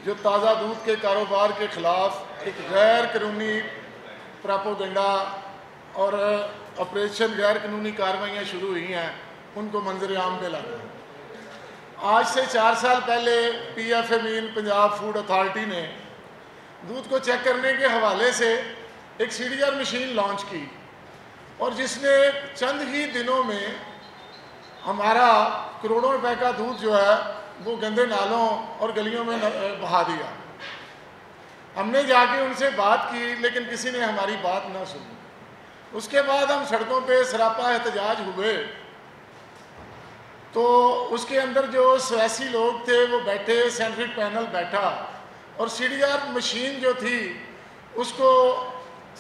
جو تازہ دودھ کے کاروبار کے خلاف ایک غیر قانونی پراپوگنڈا اور آپریشن غیر قانونی کارروائیاں شروع ہوئی ہیں، ان کو منظر عام پہ لانا ہے۔ آج سے 4 سال پہلے پی ایف امین پنجاب فوڈ اتھارٹی نے دودھ کو چیک کرنے کے حوالے سے ایک C D R machine launch کی، اور جس نے چند ہی دنوں میں ہمارا کروڑوں روپے کا دودھ جو ہے وہ گندے نالوں اور گلیوں میں بہا دیا۔ ہم نے جا کے ان سے بات کی، لیکن کسی نے ہماری بات نہ سنی۔ اس کے بعد ہم سڑکوں پہ سراپا احتجاج ہوئے، تو اس کے اندر جو سیاسی لوگ تھے وہ بیٹھے، سائنٹیفک پینل بیٹھا، اور سی ڈی آر مشین جو تھی اس کو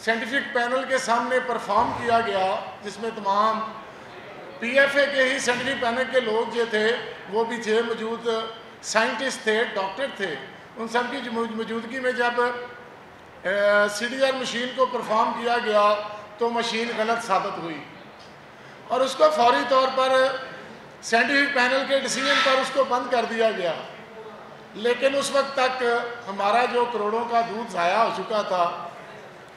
سائنٹیفک پینل کے سامنے پرفارم کیا گیا، جس میں تمام پی ایف اے کے ہی سائنٹیفک پینل کے لوگ جو تھے وہ بھی تھے موجود، سائنٹسٹ تھے، ڈاکٹر تھے۔ ان سب کی موجودگی میں جب سی ڈی آر مشین کو پرفارم کیا گیا تو مشین غلط ثابت ہوئی، اور اس کو فوری طور پر سائنٹیفک پینل کے ڈیسیژن پر اس کو بند کر دیا گیا۔ لیکن اس وقت تک ہمارا جو کروڑوں کا دودھ ضائع ہو چکا تھا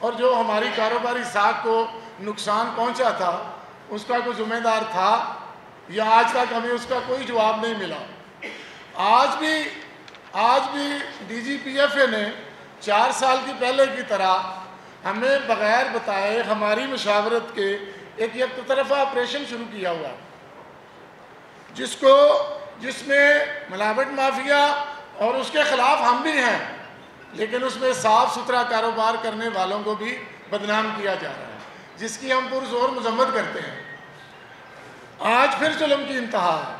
اور جو ہماری کاروباری ساکھ کو نقصان پہنچا تھا، اس کا کوئی ذمہ دار تھا یا آج تک ہمیں اس کا کوئی جواب نہیں ملا۔ آج بھی D G P F A نے 4 سال کی پہلے کی طرح ہمیں بغیر بتائے ہماری مشاورت کے ایک یک طرفہ آپریشن شروع کیا ہوا، جس میں ملاوٹ مافیا اور اس کے خلاف ہم بھی ہیں، لیکن اس میں صاف ستھرا کاروبار کرنے والوں کو بھی بدنام کیا جا رہا ہے، جس کی ہم پرزور مذمت کرتے ہیں۔ آج پھر ظلم کی انتہا ہے،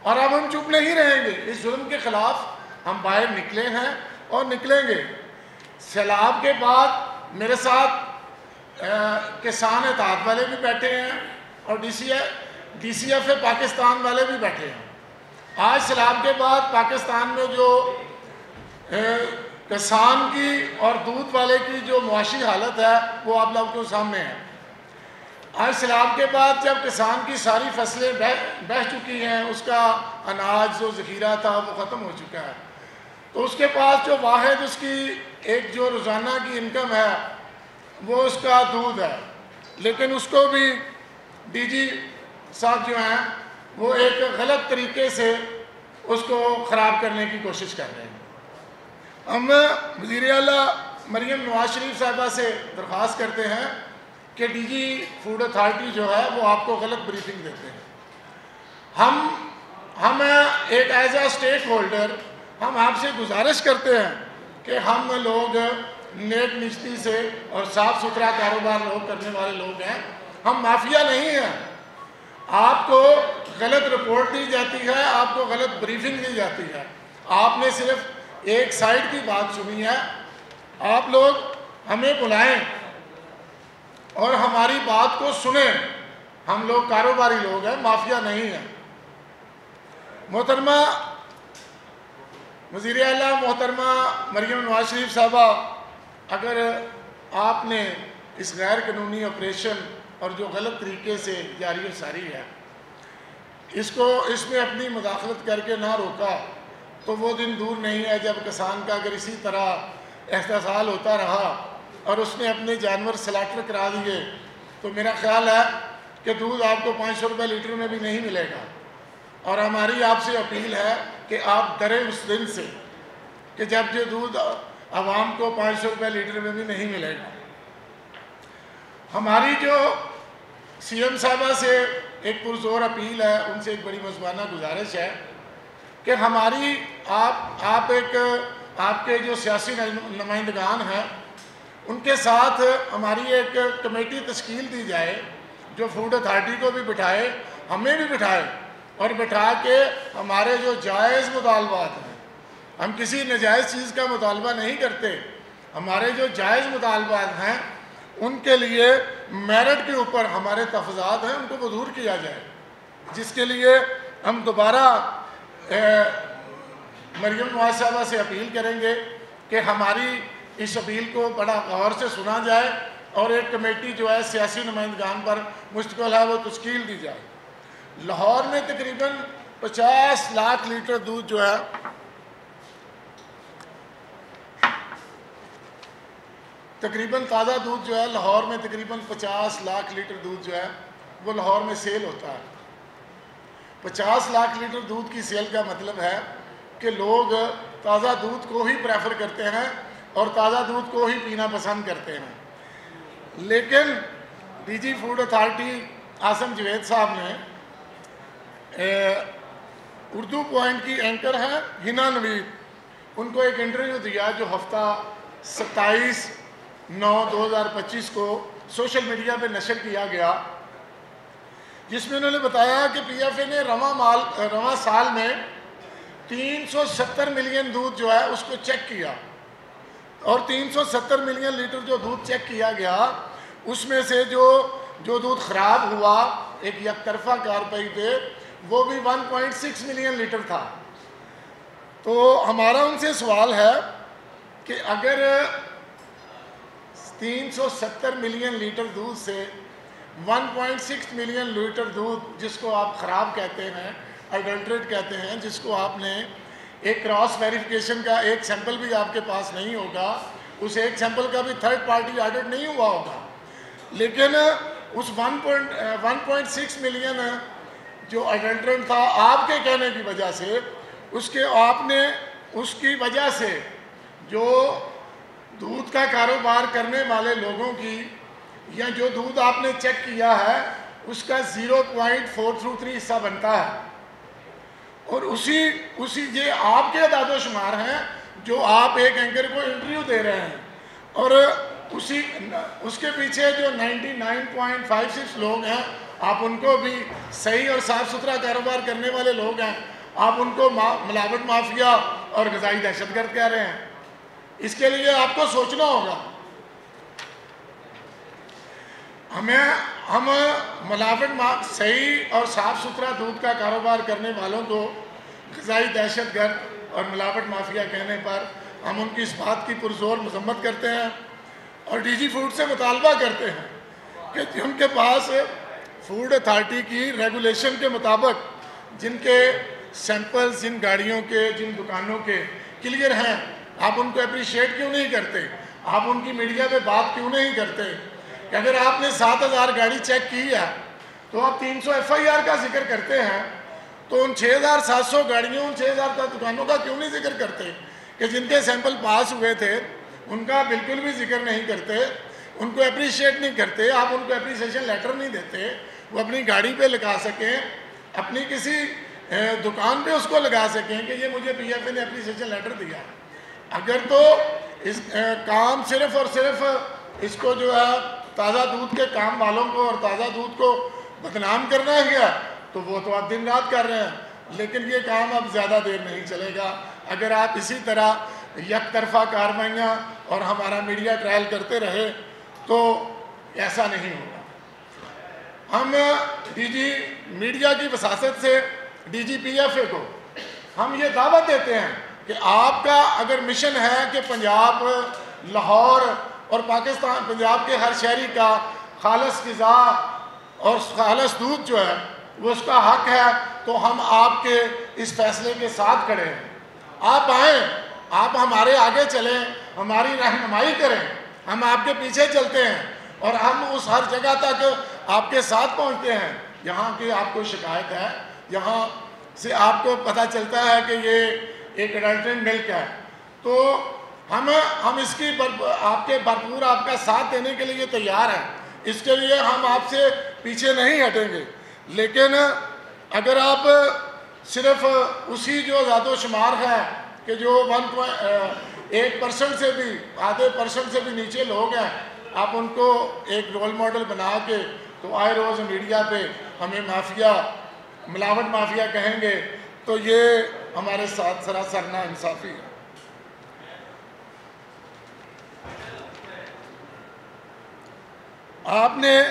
اور اب ہم چپ نہیں رہیں گے۔ اس ظلم کے خلاف ہم باہر نکلے ہیں اور نکلیں گے۔ سیلاب کے بعد میرے ساتھ کسان اتحاد والے بھی بیٹھے ہیں اور D C F A Pakistan والے بھی بیٹھے ہیں۔ آج سیلاب کے بعد پاکستان میں جو کسان کی اور دودھ والے کی جو معاشی حالت ہے وہ آپ لوگوں کے سامنے ہے۔ آج سیلاب کے بعد جب کسان کی ساری فصلیں بہہ چکی ہیں، اس کا اناج جو ذخیرہ تھا وہ ختم ہو چکا ہے، تو اس کے پاس جو واحد اس کی ایک جو روزانہ کی انکم ہے وہ اس کا دودھ ہے، لیکن اس کو بھی ڈی جی صاحب جو ہیں وہ ایک غلط طریقے سے اس کو خراب کرنے کی کوشش کر رہے ہیں۔ ہم وزیر اعلیٰ مریم نواز شریف صاحبہ سے درخواست کرتے ہیں کہ ڈی جی فوڈ اتھارٹی جو ہے وہ آپ کو غلط بریفنگ دیتے ہیں۔ ہم ایک ایز اے اسٹیک ہولڈر ہم آپ سے گزارش کرتے ہیں کہ ہم لوگ نیک نیتی سے اور صاف ستھرا کاروبار لوگ کرنے والے لوگ ہیں، ہم مافیا نہیں ہیں۔ آپ کو غلط رپورٹ دی جاتی ہے، آپ کو غلط بریفنگ دی جاتی ہے، آپ نے صرف ایک سائیڈ کی بات سنی ہے۔ آپ لوگ ہمیں بلائیں اور ہماری بات کو سنیں، ہم لوگ کاروباری لوگ ہیں، مافیا نہیں ہیں۔ محترمہ وزیر اعلیٰ محترمہ مریم نواز شریف صاحبہ، اگر آپ نے اس غیر قانونی آپریشن اور جو غلط طریقے سے جاری و ساری ہے اس میں اپنی مداخلت کر کے نہ روکا تو وہ دن دور نہیں ہے جب کسان کا اگر اسی طرح احتسال ہوتا رہا اور اس نے اپنے جانور سلیکٹر کرا دیے تو میرا خیال ہے کہ دودھ آپ کو 500 روپے لیٹر میں بھی نہیں ملے گا۔ اور ہماری آپ سے اپیل ہے کہ آپ ڈریں اس دن سے کہ جب یہ دودھ عوام کو 500 روپے لیٹر میں بھی نہیں ملے گا۔ ہماری جو سی ایم صاحبہ سے ایک پرزور اپیل ہے، ان سے ایک بڑی مضبوطانہ گزارش ہے کہ ہماری آپ کے جو سیاسی نمائندگان ہیں ان کے ساتھ ہماری ایک کمیٹی تشکیل دی جائے جو فوڈ اتھارٹی کو بھی بٹھائے، ہمیں بھی بٹھائے، اور بٹھا کے ہمارے جو جائز مطالبات ہیں، ہم کسی ناجائز چیز کا مطالبہ نہیں کرتے، ہمارے جو جائز مطالبات ہیں ان کے لیے میرٹ کے اوپر ہمارے تحفظات ہیں ان کو منظور کیا جائے، جس کے لیے ہم دوبارہ مریم نواز صاحبہ سے اپیل کریں گے کہ ہماری اس اپیل کو بڑا غور سے سنا جائے اور ایک کمیٹی جو ہے سیاسی نمائندگان پر مشتمل ہے وہ تشکیل دی جائے۔ لاہور میں تقریباً 50 لاکھ لیٹر دودھ جو ہے تقریباً تازہ دودھ جو ہے لاہور میں تقریباً 50 لاکھ لیٹر دودھ جو ہے وہ لاہور میں سیل ہوتا ہے. 50 لاکھ لیٹر دودھ کی سیل کا مطلب ہے کہ لوگ تازہ دودھ کو ہی پریفر کرتے ہیں اور تازہ دودھ کو ہی پینا پسند کرتے ہیں. لیکن D G food authority Asim Javed صاحب نے اردو پوائنٹ کی اینکر ہیں ہنا نوید, ان کو ایک انٹرویو دیا جو ہفتہ 27/9/2025 کو سوشل میڈیا پہ نشر کیا گیا, جس میں انہوں نے بتایا کہ پی ایف اے نے رواں سال میں 370 ملین دودھ جو ہے اس کو چیک کیا, اور 370 ملین لیٹر جو دودھ چیک کیا گیا اس میں سے جو دودھ خراب ہوا ایک یک طرفہ کارروائی پہ وہ بھی 1.6 ملین لیٹر تھا. تو ہمارا ان سے سوال ہے کہ اگر 370 ملین لیٹر دودھ سے 1.6 ملین لیٹر دودھ جس کو آپ خراب کہتے ہیں, ایڈلٹریٹ کہتے ہیں, جس کو آپ نے ایک کراس ویریفیکیشن کا ایک سیمپل بھی آپ کے پاس نہیں ہوگا, اس ایک سیمپل کا بھی تھرڈ پارٹی آڈٹ نہیں ہوا ہوگا, لیکن اس 1.6 ملین جو ایڈلٹرنٹ تھا آپ کے کہنے کی وجہ سے اس کی وجہ سے جو دودھ کا کاروبار کرنے والے لوگوں کی یا جو دودھ آپ نے چیک کیا ہے اس کا 0.423 حصہ بنتا ہے. اور اسی یہ آپ کے اعداد و شمار ہیں جو آپ ایک اینکر کو انٹرویو دے رہے ہیں, اور اس کے پیچھے جو 99.56 لوگ ہیں آپ ان کو بھی صحیح اور صاف ستھرا کاروبار کرنے والے لوگ ہیں, آپ ان کو ملاوٹ مافیا اور غذائی دہشت گرد کہہ رہے ہیں. اس کے لیے آپ کو سوچنا ہوگا. ہم ملاوٹ صحیح اور صاف ستھرا دودھ کا کاروبار کرنے والوں کو غذائی دہشت گرد اور ملاوٹ مافیا کہنے پر ہم ان کی اس بات کی پرزور مذمت کرتے ہیں اور ڈی جی فوڈ سے مطالبہ کرتے ہیں کہ ان کے پاس فوڈ اتھارٹی کی ریگولیشن کے مطابق جن کے سیمپلز جن گاڑیوں کے جن دکانوں کے کلیئر ہیں, آپ ان کو اپریشیٹ کیوں نہیں کرتے, آپ ان کی میڈیا پہ بات کیوں نہیں کرتے کہ اگر آپ نے 7,000 گاڑی چیک کی ہے تو آپ 300 FIR کا ذکر کرتے ہیں, تو ان 6,700 گاڑیوں ان 6,000 دکانوں کا کیوں نہیں ذکر کرتے کہ جن کے سیمپل پاس ہوئے تھے ان کا بالکل بھی ذکر نہیں کرتے, ان کو اپریشیٹ نہیں کرتے, آپ ان کو اپریسیشن لیٹر نہیں دیتے, وہ اپنی گاڑی پہ لگا سکیں, اپنی کسی دکان پہ اس کو لگا سکیں کہ یہ مجھے پی ایف اے نے اپریسیشن لیٹر دیا. اگر تو اس کام صرف اور صرف اس کو جو ہے تازہ دودھ کے کام والوں کو اور تازہ دودھ کو بدنام کرنا ہے تو وہ تو آپ دن رات کر رہے ہیں, لیکن یہ کام اب زیادہ دیر نہیں چلے گا. اگر آپ اسی طرح یک طرفہ کارروائیاں اور ہمارا میڈیا ٹرائل کرتے رہے تو ایسا نہیں ہوگا. ہم ڈی جی میڈیا کی وساطت سے D G P F A کو ہم یہ دعوت دیتے ہیں کہ آپ کا اگر مشن ہے کہ پنجاب, لاہور اور پاکستان, پنجاب کے ہر شہری کا خالص غذا اور خالص دودھ جو ہے وہ اس کا حق ہے, تو ہم آپ کے اس فیصلے کے ساتھ کھڑے ہیں. آپ آئیں, آپ ہمارے آگے چلیں, ہماری رہنمائی کریں, ہم آپ کے پیچھے چلتے ہیں اور ہم اس ہر جگہ تک آپ کے ساتھ پہنچتے ہیں یہاں کی آپ کو شکایت ہے, یہاں سے آپ کو پتہ چلتا ہے کہ یہ ایک ایڈلٹرنٹ ملک ہے, تو ہم اس کی آپ کے بھرپور آپ کا ساتھ دینے کے لیے تیار ہیں. اس کے لیے ہم آپ سے پیچھے نہیں ہٹیں گے. لیکن اگر آپ صرف اسی جو اعداد و شمار ہے کہ جو 1% سے بھی آدھے % سے بھی نیچے لوگ ہیں, آپ ان کو ایک رول ماڈل بنا کے تو آئے روز میڈیا پہ ہمیں مافیا, ملاوٹ مافیا کہیں گے, تو یہ ہمارے ساتھ سراسر ناانصافی ہے. آپ نے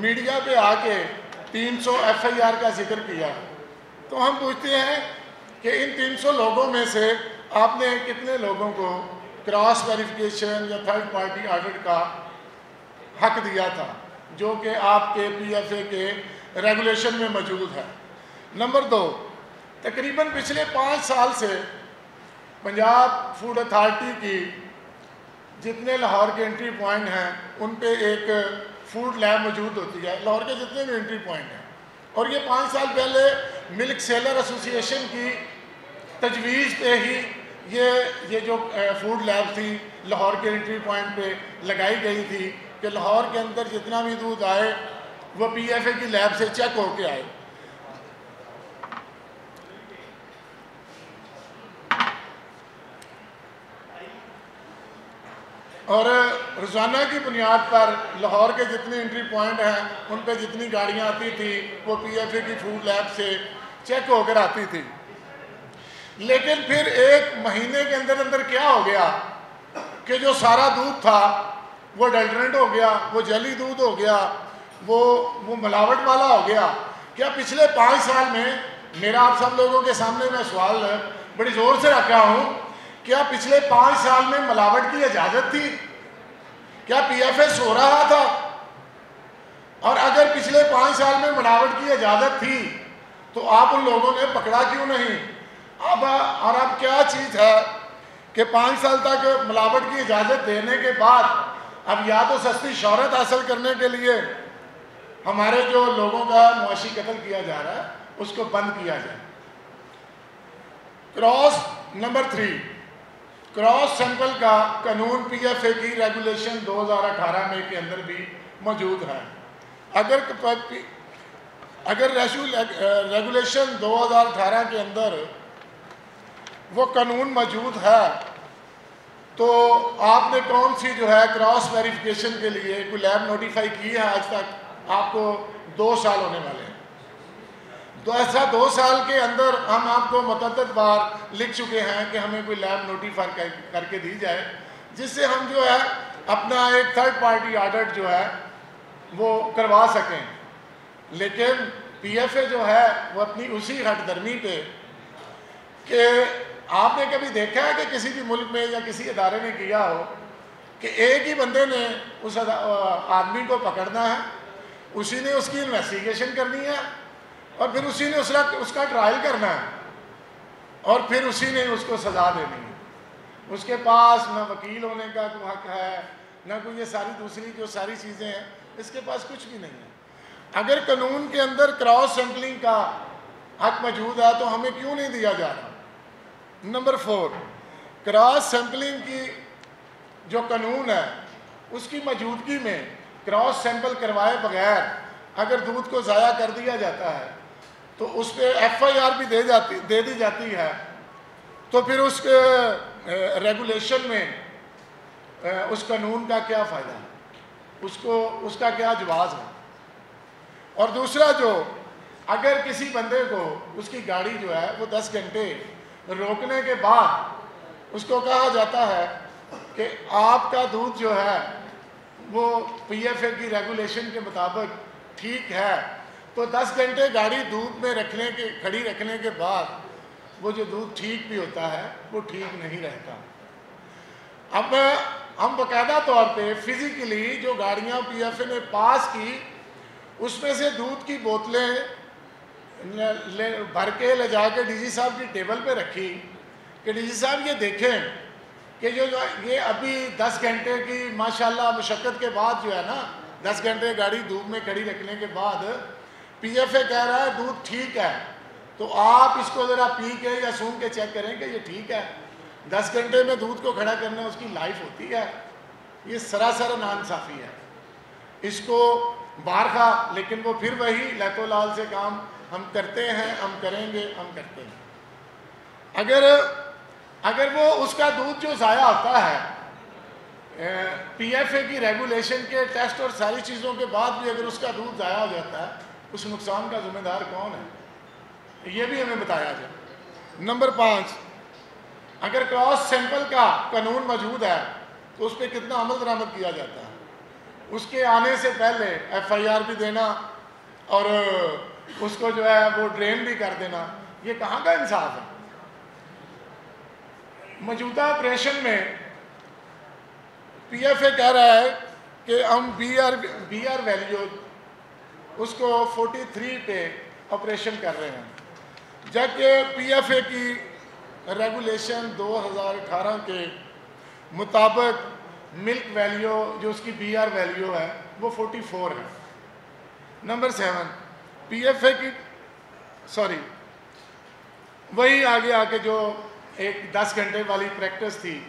میڈیا پہ آ کے 300 FIR کا ذکر کیا, تو ہم پوچھتے ہیں کہ ان 300 لوگوں میں سے آپ نے کتنے لوگوں کو کراس ویریفیکیشن یا تھرڈ پارٹی آڈٹ کا حق دیا تھا جو کہ آپ کے پی ایف اے کے ریگولیشن میں موجود ہے. نمبر 2, تقریباً پچھلے 5 سال سے پنجاب فوڈ اتھارٹی کی جتنے لاہور کے انٹری پوائنٹ ہیں ان پہ ایک فوڈ لیب موجود ہوتی ہے، لاہور کے جتنے بھی انٹری پوائنٹ ہیں. اور یہ 5 سال پہلے ملک سیلر ایسوسی ایشن کی تجویز پہ ہی یہ جو فوڈ لیب تھی لاہور کے انٹری پوائنٹ پہ لگائی گئی تھی کہ لاہور کے اندر جتنا بھی دودھ آئے وہ پی ایف اے کی لیب سے چیک ہو کے آئے. اور روزانہ کی بنیاد پر لاہور کے جتنے انٹری پوائنٹ ہیں ان پہ جتنی گاڑیاں آتی تھی وہ پی ایف اے کی فوڈ لیب سے چیک ہو کر آتی تھی. لیکن پھر ایک مہینے کے اندر اندر کیا ہو گیا کہ جو سارا دودھ تھا وہ ڈلٹرنٹ ہو گیا، وہ جعلی دودھ ہو گیا، وہ ملاوٹ والا ہو گیا. کیا پچھلے 5 سال میں میرا آپ سب لوگوں کے سامنے میں سوال بڑی زور سے رکھا ہوں، کیا پچھلے 5 سال میں ملاوٹ کی اجازت تھی؟ کیا پی ایف اے سو رہا تھا؟ اور اگر پچھلے 5 سال میں ملاوٹ کی اجازت تھی تو آپ ان لوگوں نے پکڑا کیوں نہیں؟ اب کیا چیز ہے کہ 5 سال تک ملاوٹ کی اجازت دینے کے بعد اب یا تو سستی شہرت حاصل کرنے کے لیے ہمارے جو لوگوں کا معاشی قتل کیا جا رہا ہے اس کو بند کیا جائے. نمبر 3 کراس سیمپل کا قانون پی ایف اے کی ریگولیشن 2018 میں کے اندر بھی موجود ہے. اگر ریگولیشن 2018 کے اندر وہ قانون موجود ہے تو آپ نے کون سی جو ہے کراس ویریفیکیشن کے لیے کوئی لیب نوٹیفائی کی ہے آج تک؟ آپ کو 2 سال ہونے والے ہیں. تو ایسا 2 سال کے اندر ہم آپ کو متعدد بار لکھ چکے ہیں کہ ہمیں کوئی لیب نوٹیفائی کر کے دی جائے جس سے ہم جو ہے اپنا ایک تھرڈ پارٹی آڈٹ جو ہے وہ کروا سکیں. لیکن پی ایف اے جو ہے وہ اپنی اسی ہٹ درمی پہ کہ آپ نے کبھی دیکھا ہے کہ کسی بھی ملک میں یا کسی ادارے نے کیا ہو کہ ایک ہی بندے نے اس آدمی کو پکڑنا ہے، اسی نے اس کی انویسٹیگیشن کرنی ہے اور پھر اسی نے اس کا ٹرائل کرنا ہے اور پھر اسی نے اس کو سزا دینی ہے. اس کے پاس نہ وکیل ہونے کا کوئی حق ہے، نہ کوئی یہ ساری دوسری جو ساری چیزیں ہیں، اس کے پاس کچھ بھی نہیں ہے. اگر قانون کے اندر کراس سیمپلنگ کا حق موجود ہے تو ہمیں کیوں نہیں دیا جا رہا؟ نمبر 4 کراس سیمپلنگ کی جو قانون ہے اس کی موجودگی میں کراس سیمپل کروائے بغیر اگر دودھ کو ضائع کر دیا جاتا ہے تو اس پہ ایف آئی آر بھی دے دی جاتی ہے. تو پھر اس کے ریگولیشن میں اس قانون کا کیا فائدہ ہے؟ اس کا کیا جواز ہے؟ اور دوسرا جو اگر کسی بندے کو اس کی گاڑی جو ہے وہ 10 گھنٹے روکنے کے بعد اس کو کہا جاتا ہے کہ آپ کا دودھ جو ہے وہ پی ایف اے کی ریگولیشن کے مطابق ٹھیک ہے، تو 10 گھنٹے گاڑی دودھ میں کھڑی رکھنے کے بعد وہ جو دودھ ٹھیک بھی ہوتا ہے وہ ٹھیک نہیں رہتا. اب ہم باقاعدہ طور پہ فزیکلی جو گاڑیاں پی ایف اے نے پاس کی اس میں سے دودھ کی بوتلیں بھر کے لے جا کے ڈی جی صاحب کی ٹیبل پہ رکھی کہ ڈی جی صاحب یہ دیکھیں کہ یہ ابھی 10 گھنٹے کی ماشاءاللہ مشقت کے بعد جو ہے نا 10 گھنٹے گاڑی دھوپ میں کھڑی رکھنے کے بعد پی ایف اے کہہ رہا ہے دودھ ٹھیک ہے، تو آپ اس کو ذرا پی کے یا سونگ کے چیک کریں کہ یہ ٹھیک ہے. 10 گھنٹے میں دودھ کو کھڑا کرنا اس کی لائف ہوتی ہے. یہ سراسر ناانصافی ہے. اس کو بار خواہ لیکن وہ پھر وہی لہت و لال سے کام ہم کرتے ہیں، ہم کریں گے، ہم کرتے ہیں. اگر وہ اس کا دودھ جو ضائع ہوتا ہے پی ایف اے کی ریگولیشن کے ٹیسٹ اور ساری چیزوں کے بعد بھی اگر اس کا دودھ ضائع ہو جاتا ہے اس نقصان کا ذمہ دار کون ہے؟ یہ بھی ہمیں بتایا جائے. نمبر 5 اگر کراس سیمپل کا قانون موجود ہے تو اس پہ کتنا عمل درآمد کیا جاتا ہے؟ اس کے آنے سے پہلے ایف آئی آر بھی دینا اور اس کو جو ہے وہ ڈرین بھی کر دینا، یہ کہاں کا انصاف ہے؟ موجودہ آپریشن میں پی ایف اے کہہ رہا ہے کہ ہم بی آر ویلیو اس کو 43 پہ آپریشن کر رہے ہیں، جبکہ پی ایف اے کی ریگولیشن 2018 کے مطابق ملک ویلیو جو اس کی بی آر ویلیو ہے وہ 44 ہے۔ نمبر 7 پی ایف اے کی وہی آگے آ کے جو ایک 10 گھنٹے والی پریکٹس تھی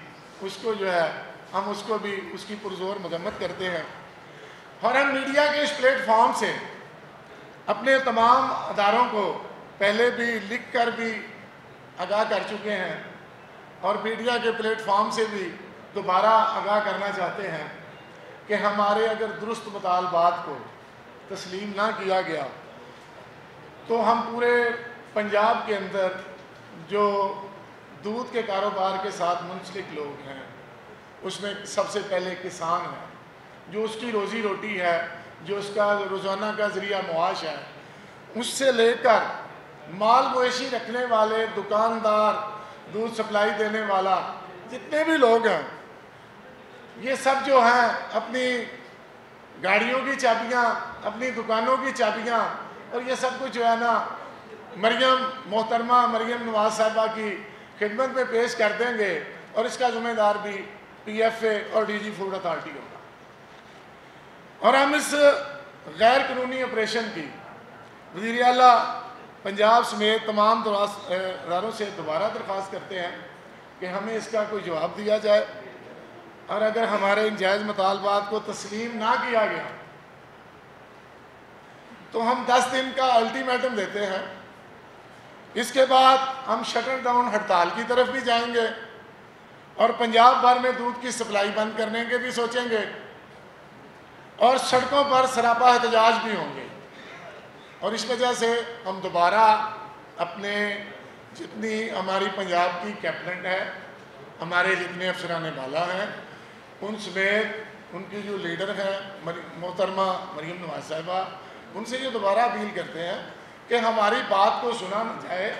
اس کو جو ہے ہم اس کو بھی اس کی پرزور مذمت کرتے ہیں، اور ہم میڈیا کے اس پلیٹ فارم سے اپنے تمام اداروں کو پہلے بھی لکھ کر بھی آگاہ کر چکے ہیں، اور میڈیا کے پلیٹ فارم سے بھی دوبارہ آگاہ کرنا چاہتے ہیں کہ ہمارے اگر درست مطالبات کو تسلیم نہ کیا گیا تو ہم پورے پنجاب کے اندر جو دودھ کے کاروبار کے ساتھ منسلک لوگ ہیں اس میں سب سے پہلے کسان ہے، جو اس کی روزی روٹی ہے، جو اس کا روزانہ کا ذریعہ معاش ہے، اس سے لے کر مال مویشی رکھنے والے دکاندار، دودھ سپلائی دینے والا، جتنے بھی لوگ ہیں یہ سب جو ہیں اپنی گاڑیوں کی چابیاں، اپنی دکانوں کی چابیاں اور یہ سب کچھ جو ہے نا محترمہ مریم نواز صاحبہ کی خدمت میں پیش کر دیں گے، اور اس کا ذمہ دار بھی پی ایف اے اور ڈی جی فوڈ اتھارٹی ہوگا۔ اور ہم اس غیر قانونی آپریشن کی وزیر اعلیٰ پنجاب سمیت تمام اداروں سے دوبارہ درخواست کرتے ہیں کہ ہمیں اس کا کوئی جواب دیا جائے، اور اگر ہمارے ان جائز مطالبات کو تسلیم نہ کیا گیا تو ہم 10 دن کا الٹیمیٹم دیتے ہیں، اس کے بعد ہم شٹر ڈاؤن ہڑتال کی طرف بھی جائیں گے اور پنجاب بھر میں دودھ کی سپلائی بند کرنے کے بھی سوچیں گے، اور سڑکوں پر سراپا احتجاج بھی ہوں گے۔ اور اس وجہ سے ہم دوبارہ اپنے جتنی ہماری پنجاب کی کیبنٹ ہے، ہمارے جتنے افسران بالا ہیں، ان سمیت ان کی جو لیڈر ہیں محترمہ مریم نواز صاحبہ، ان سے یہ دوبارہ اپیل کرتے ہیں کہ ہماری بات کو سنا نہ جائے۔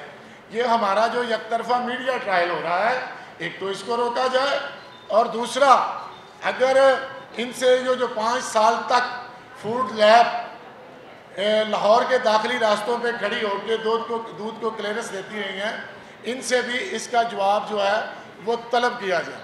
یہ ہمارا جو یک طرفہ میڈیا ٹرائل ہو رہا ہے، ایک تو اس کو روکا جائے، اور دوسرا اگر ان سے جو 5 سال تک فوڈ لیب لاہور کے داخلی راستوں پہ کھڑی ہو کے دودھ کو کلیئرنس دیتی رہی ہیں، ان سے بھی اس کا جواب جو ہے وہ طلب کیا جائے۔